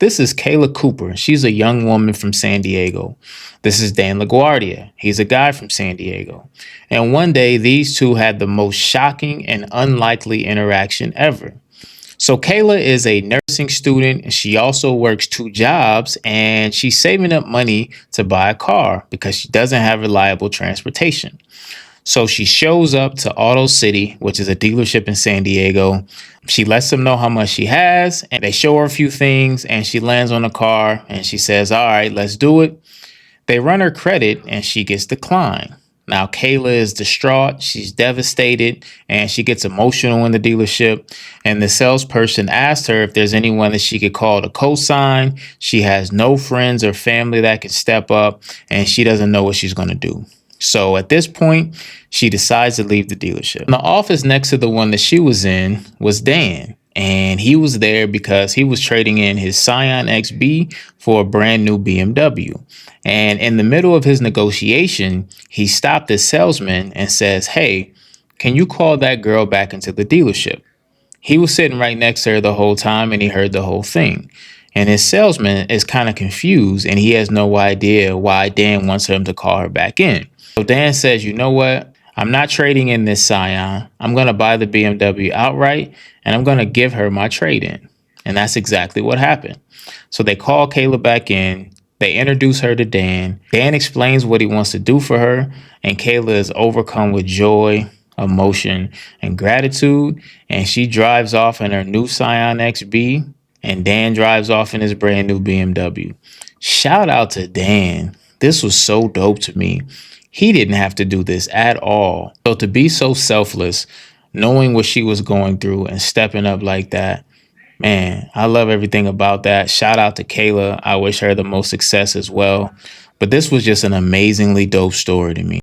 This is Kayla Cooper. She's a young woman from San Diego. This is Dan LaGuardia. He's a guy from San Diego. And one day, these two had the most shocking and unlikely interaction ever. So Kayla is a nursing student and she also works two jobs and she's saving up money to buy a car because she doesn't have reliable transportation. So she shows up to Auto City, which is a dealership in San Diego. She lets them know how much she has and they show her a few things and she lands on a car and she says, all right, let's do it. They run her credit and she gets declined. Now, Kayla is distraught. She's devastated and she gets emotional in the dealership. And the salesperson asked her if there's anyone that she could call to co-sign. She has no friends or family that can step up and she doesn't know what she's going to do. So at this point, she decides to leave the dealership. The office next to the one that she was in was Dan. And he was there because he was trading in his Scion XB for a brand new BMW. And in the middle of his negotiation, he stopped the salesman and says, hey, can you call that girl back into the dealership? He was sitting right next to her the whole time and he heard the whole thing. And his salesman is kind of confused and he has no idea why Dan wants him to call her back in. So Dan says, you know what? I'm not trading in this Scion. I'm going to buy the BMW outright and I'm going to give her my trade-in. And that's exactly what happened. So they call Kayla back in. They introduce her to Dan. Dan explains what he wants to do for her. And Kayla is overcome with joy, emotion, and gratitude. And she drives off in her new Scion XB. And Dan drives off in his brand new BMW. Shout out to Dan. This was so dope to me. He didn't have to do this at all. So to be so selfless, knowing what she was going through and stepping up like that, man, I love everything about that. Shout out to Kayla. I wish her the most success as well. But this was just an amazingly dope story to me.